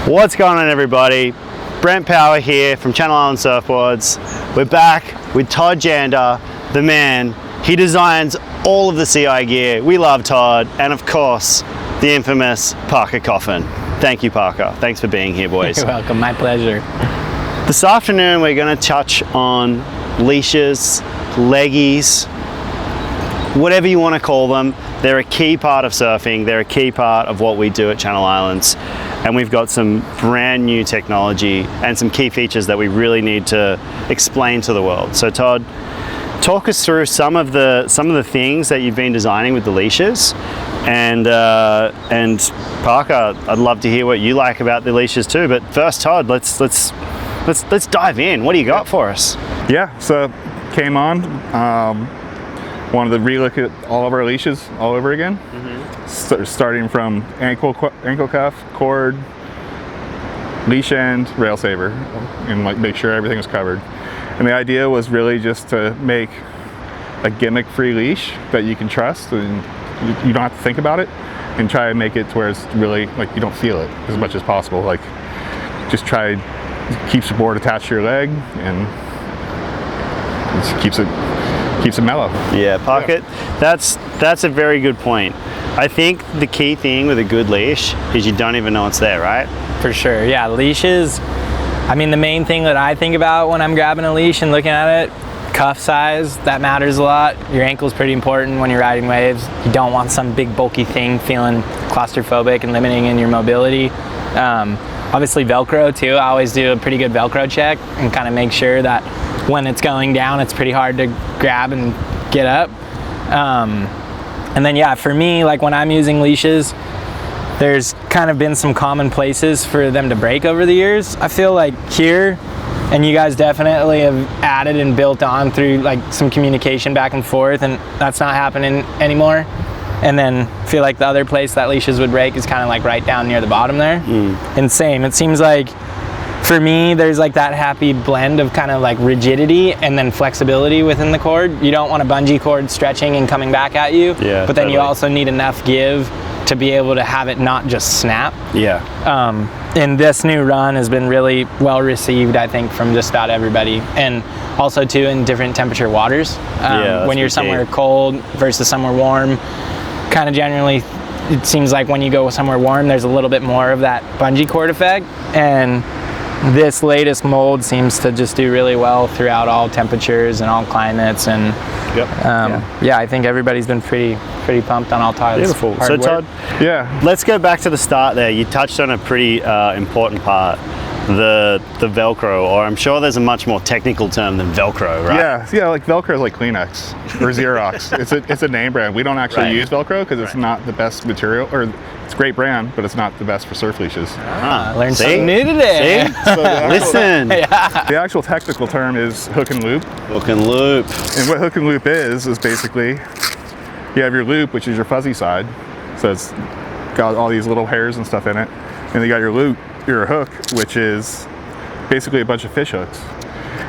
What's going on, everybody? Brent Power here from Channel Islands Surfboards. We're back with Todd Janda, the man. He designs all of the CI gear. We love Todd, and of course, the infamous Parker Coffin. Thank you, Parker. Thanks for being here, boys. You're welcome, my pleasure. This afternoon, we're going to touch on leashes, leggies, whatever you want to call them. They're a key part of surfing. They're a key part of what we do at Channel Islands. And we've got some brand new technology and some key features that we really need to explain to the world. So Todd, talk us through some of the things that you've been designing with the leashes. And Parker, I'd love to hear what you like about the leashes too. But first, Todd, let's dive in. What do you got for us? Yeah, so came on, wanted to relook at all of our leashes all over again. Starting from ankle cuff, cord, leash end, rail saver, and like make sure everything was covered. And the idea was really just to make a gimmick-free leash that you can trust and you don't have to think about it, and try and make it to where it's really like you don't feel it as much as possible. Like just try keeps the board attached to your leg and it keeps it mellow. Yeah, Parker, that's a very good point. I think the key thing with a good leash is you don't even know it's there, right? For sure, yeah. Leashes, I mean, the main thing that I think about when I'm grabbing a leash and looking at it, cuff size, that matters a lot. Your ankle's pretty important when you're riding waves. You don't want some big bulky thing feeling claustrophobic and limiting in your mobility. Obviously Velcro too, I always do a pretty good Velcro check and kind of make sure that when it's going down, it's pretty hard to grab and get up. And then yeah, for me, like when I'm using leashes, there's kind of been some common places for them to break over the years. I feel like here, and you guys definitely have added and built on through like some communication back and forth, and that's not happening anymore. And then I feel like the other place that leashes would break is kind of like right down near the bottom there. And same, it seems like for me, there's like that happy blend of kind of like rigidity and then flexibility within the cord. You don't want a bungee cord stretching and coming back at you, yeah, but then you also need enough give to be able to have it not just snap. Yeah. And this new run has been really well received, I think, from just about everybody. And also too in different temperature waters. When you're somewhere cold versus somewhere warm, kind of generally, it seems like when you go somewhere warm, there's a little bit more of that bungee cord effect. And this latest mold seems to just do really well throughout all temperatures and all climates, and yeah, I think everybody's been pretty pumped on all Todd's Beautiful. hard So work. Todd, Yeah. let's go back to the start there. You touched on a pretty important part, the Velcro, or I'm sure there's a much more technical term than Velcro, right? Yeah, like Velcro is like Kleenex or Xerox. it's a name brand. We don't actually use Velcro because it's not the best material, or it's a great brand, but it's not the best for surf leashes. Learned something new today. See? So listen. The actual technical term is hook and loop. Hook and loop. And what hook and loop is basically you have your loop, which is your fuzzy side, so it's got all these little hairs and stuff in it, and you got your loop, your hook, which is basically a bunch of fish hooks.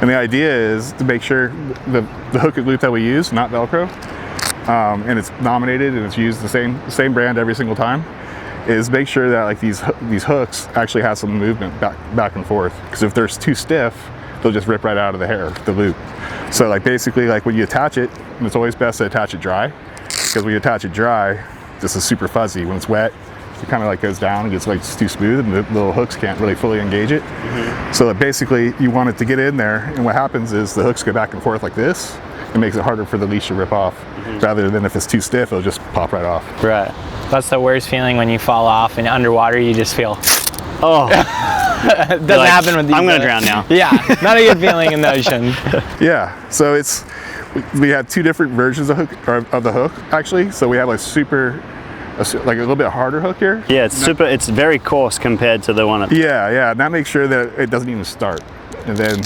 And the idea is to make sure the hook and loop that we use, not Velcro, and it's nominated and it's used the same brand every single time, is make sure that like these hooks actually have some movement back and forth. Because if they're too stiff, they'll just rip right out of the hair, the loop. So like basically like when you attach it, and it's always best to attach it dry, because when you attach it dry, this is super fuzzy. When it's wet, it kind of like goes down and gets like too smooth, and the little hooks can't really fully engage it. So that basically you want it to get in there, and what happens is the hooks go back and forth like this. It makes it harder for the leash to rip off, rather than if it's too stiff, it'll just pop right off. Right. That's the worst feeling when you fall off and underwater, you just feel, Oh. it doesn't happen with these. I'm going to drown now. Yeah, not a good feeling in the ocean. Yeah, so we have two different versions of the hook actually. So we have like like a little bit harder hook here. Yeah, it's very coarse compared to the one at Yeah, and that makes sure that it doesn't even start. And then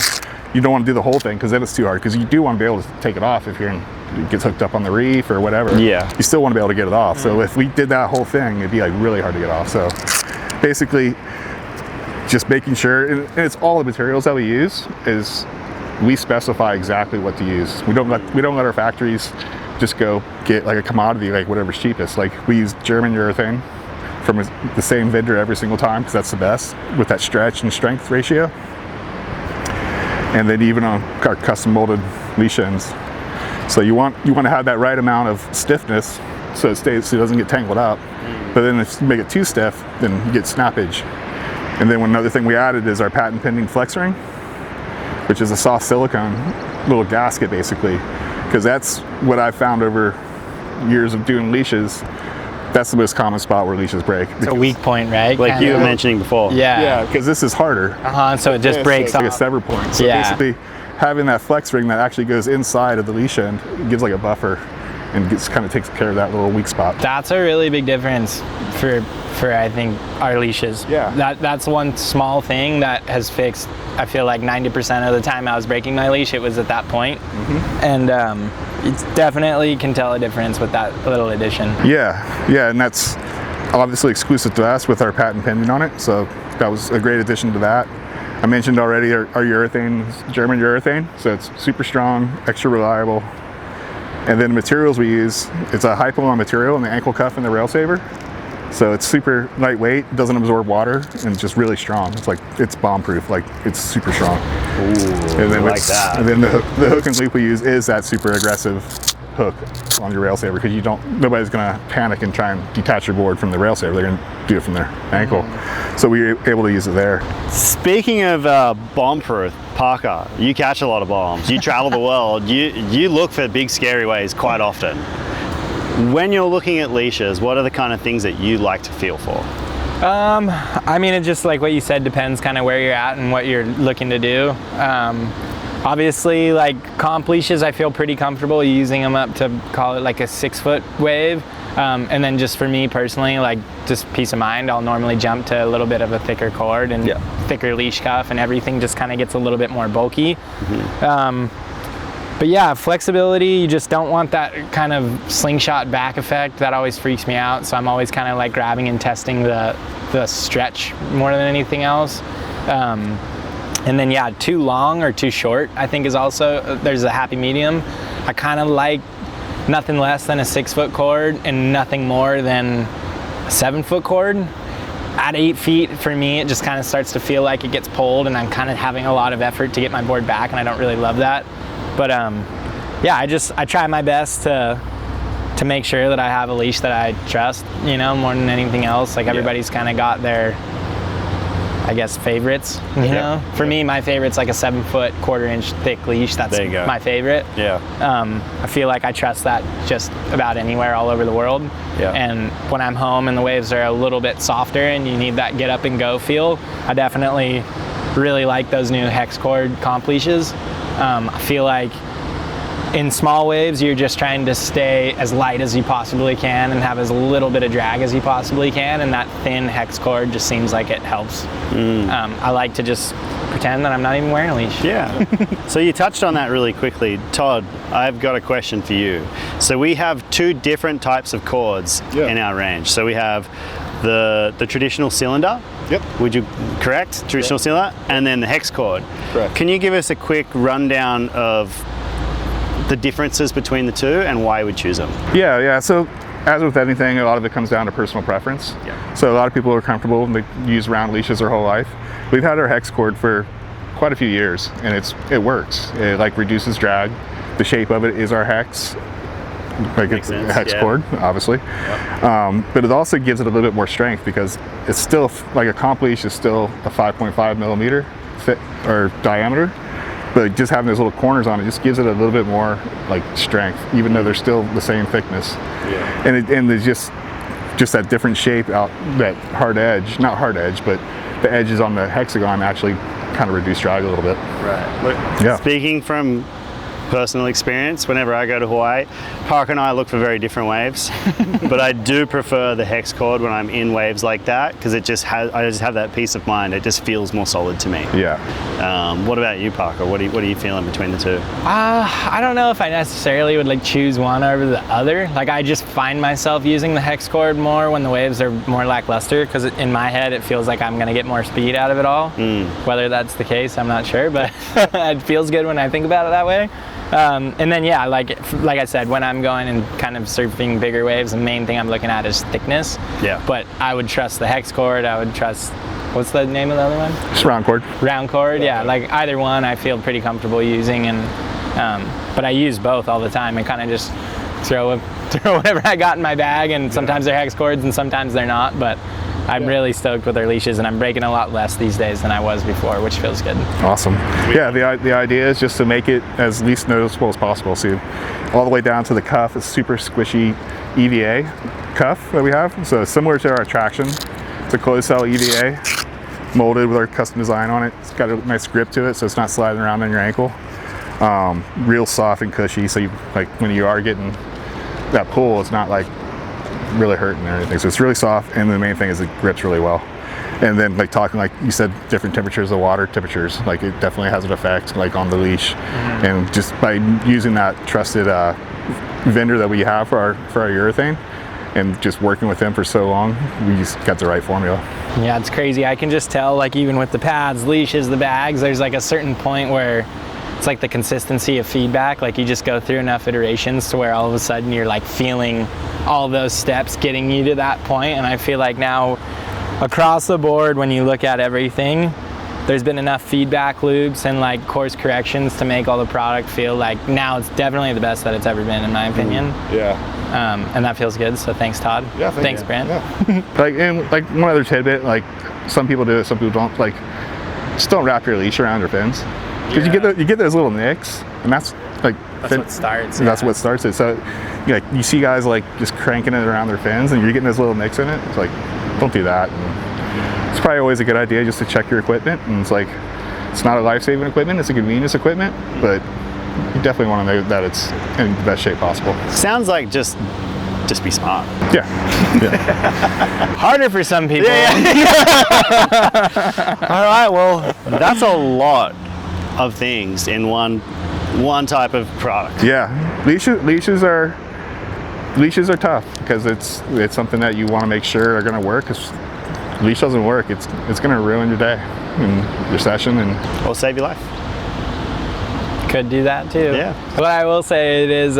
you don't want to do the whole thing, because then it's too hard, because you do want to be able to take it off if it gets hooked up on the reef or whatever. Yeah. You still want to be able to get it off. So if we did that whole thing, it'd be like really hard to get off. So basically just making sure, and it's all the materials that we use, is we specify exactly what to use. We don't let our factories just go get like a commodity, like whatever's cheapest. Like we use German urethane, from the same vendor every single time, because that's the best with that stretch and strength ratio. And then even on our custom molded leash ends. So you want to have that right amount of stiffness so it stays, so it doesn't get tangled up. But then if you make it too stiff, then you get snappage. And then another thing we added is our patent pending flex ring, which is a soft silicone little gasket basically, because that's what I've found over years of doing leashes. That's the most common spot where leashes break. It's a weak point, right? Like Kinda. you were mentioning before. Yeah, because this is harder. So it just breaks so it's like off. a sever point. So basically, having that flex ring that actually goes inside of the leash end, it gives like a buffer and kind of takes care of that little weak spot. That's a really big difference for I think our leashes. Yeah. That's one small thing that has fixed, I feel like 90% of the time I was breaking my leash, it was at that point. And it's definitely can tell a difference with that little addition. Yeah, and that's obviously exclusive to us with our patent pending on it. So that was a great addition to that. I mentioned already our urethane, German urethane. So it's super strong, extra reliable. And then the materials we use, it's a high pull-on material in the ankle cuff and the rail saver. So it's super lightweight, doesn't absorb water, and it's just really strong. It's bomb-proof, like it's super strong. Ooh, And then I like that. And then the hook and loop we use is that super aggressive hook on your rail saver, because nobody's gonna panic and try and detach your board from the rail saver. They're gonna do it from their ankle. So we were able to use it there. Speaking of bomb-proof, Parker, you catch a lot of bombs. You travel the world. You look for big scary waves quite often. When you're looking at leashes, what are the kind of things that you like to feel for? I mean, it just like what you said, depends kind of where you're at and what you're looking to do. Obviously, like comp leashes, I feel pretty comfortable using them up to call it like a 6-foot wave. And then just for me personally, like just peace of mind, I'll normally jump to a little bit of a thicker cord and thicker leash cuff, and everything just kind of gets a little bit more bulky. But yeah, flexibility, you just don't want that kind of slingshot back effect. That always freaks me out. So I'm always kind of like grabbing and testing the stretch more than anything else. And then yeah, too long or too short, I think is also, there's a happy medium. I kind of like nothing less than a 6-foot cord and nothing more than a 7-foot cord. At 8 feet, for me, it just kind of starts to feel like it gets pulled, and I'm kind of having a lot of effort to get my board back, and I don't really love that. But yeah, I try my best to make sure that I have a leash that I trust, you know, more than anything else. Like everybody's kind of got their, I guess, favorites, you know? For me, my favorite's like a 7-foot, 1/4-inch thick leash. That's my favorite. I feel like I trust that just about anywhere all over the world. And when I'm home and the waves are a little bit softer and you need that get up and go feel, I definitely really like those new Hex Cord comp leashes. I feel like in small waves, you're just trying to stay as light as you possibly can and have as little bit of drag as you possibly can, and that thin Hex Cord just seems like it helps. I like to just pretend that I'm not even wearing a leash. Yeah. So you touched on that really quickly. Todd, I've got a question for you. So we have 2 different types of cords in our range. So we have the traditional cylinder. Would you correct? Traditional cylinder, and then the Hex Cord. Correct. Can you give us a quick rundown of the differences between the 2 and why we choose them? Yeah. So as with anything, a lot of it comes down to personal preference. So a lot of people are comfortable and they use round leashes their whole life. We've had our Hex Cord for quite a few years, and it works. It like reduces drag. The shape of it is our hex. Like it's a Hex Cord, obviously. But it also gives it a little bit more strength, because it's still, like a comp leash is still a 5.5 millimeter thick or diameter, but just having those little corners on it just gives it a little bit more like strength, even though they're still the same thickness. And there's just that different shape out, that hard edge, not hard edge, but the edges on the hexagon actually kind of reduce drag a little bit. Speaking from personal experience, whenever I go to Hawaii, Parker and I look for very different waves, but I do prefer the Hex Cord when I'm in waves like that, because I just have that peace of mind. It just feels more solid to me. What about you, Parker? What are you feeling between the 2? I don't know if I necessarily would like choose one over the other. Like I just find myself using the Hex Cord more when the waves are more lackluster, because in my head it feels like I'm gonna get more speed out of it all. Whether that's the case, I'm not sure, but it feels good when I think about it that way. And then yeah, like I said, when I'm going and kind of surfing bigger waves, the main thing I'm looking at is thickness. Yeah. But I would trust the Hex Cord. I would trust, what's the name of the other one? Just round cord. Round cord. Yeah, like either one I feel pretty comfortable using, and but I use both all the time and kind of just throw whatever I got in my bag, and sometimes they're Hex Cords and sometimes they're not, but I'm really stoked with our leashes, and I'm breaking a lot less these days than I was before, which feels good. Awesome. Yeah, the idea is just to make it as least noticeable as possible. See, all the way down to the cuff is super squishy EVA cuff that we have. So similar to our Attraction, it's a closed cell EVA molded with our custom design on it. It's got a nice grip to it, so it's not sliding around on your ankle. Real soft and cushy, so you, like when you are getting that pull, it's not like really hurting or anything. So it's really soft, and the main thing is it grips really well. And then like talking, like you said, different temperatures of water temperatures, like it definitely has an effect like on the leash. And just by using that trusted vendor that we have for our urethane, and just working with them for so long, we just got the right formula. Yeah, it's crazy. I can just tell, like even with the pads, leashes, the bags, there's like a certain point where it's like the consistency of feedback. Like you just go through enough iterations to where all of a sudden you're like feeling all those steps getting you to that point. And I feel like now across the board, when you look at everything, there's been enough feedback loops and like course corrections to make all the product feel like now it's definitely the best that it's ever been, in my opinion. Yeah. And that feels good. So thanks, Todd. Yeah. Thanks, Brent. Yeah. like one other tidbit, like some people do it, some people don't. Like, just don't wrap your leash around your fins, because you get those little nicks, and that's like what starts. That's what starts it. So you see guys like just cranking it around their fins, and you're getting those little nicks in it. It's like, don't do that. And it's probably always a good idea just to check your equipment. And it's like, it's not a life-saving equipment, it's a convenience equipment, but you definitely want to know that it's in the best shape possible. Sounds like just be smart. Yeah. Harder for some people. All right, well, that's a lot of things in one type of product. Yeah, leashes are tough, because it's something that you want to make sure are going to work. If leash doesn't work, it's going to ruin your day and your session, and Or save your life. Could do that too. Yeah. But I will say it is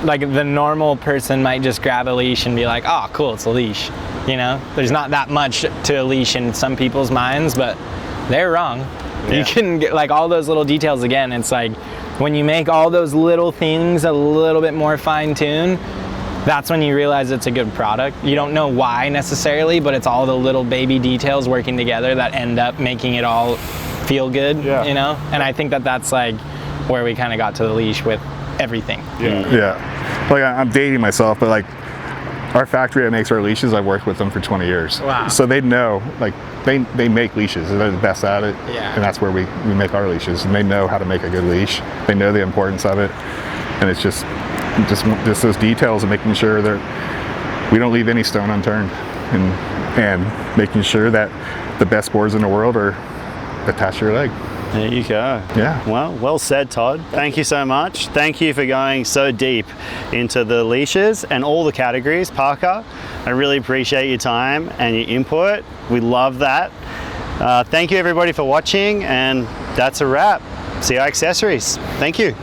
like the normal person might just grab a leash and be like, oh cool, it's a leash. You know, there's not that much to a leash in some people's minds, but they're wrong. Yeah. You can get like all those little details again. It's like when you make all those little things a little bit more fine-tuned, that's when you realize it's a good product. You don't know why necessarily, but it's all the little baby details working together that end up making it all feel good, you know? And I think that's like where we kind of got to the leash with everything. Yeah. Like I'm dating myself, but like our factory that makes our leashes, I've worked with them for 20 years. Wow. So they know, like they make leashes, they're the best at it. Yeah. And that's where we make our leashes, and they know how to make a good leash. They know the importance of it, and it's just those details of making sure that we don't leave any stone unturned, and making sure that the best boards in the world are attached to your leg. There you go. Yeah. Well said, Todd. Thank you so much. Thank you for going so deep into the leashes and all the categories, Parker. I really appreciate your time and your input. We love that. Thank you everybody for watching, and that's a wrap. CI Accessories. Thank you.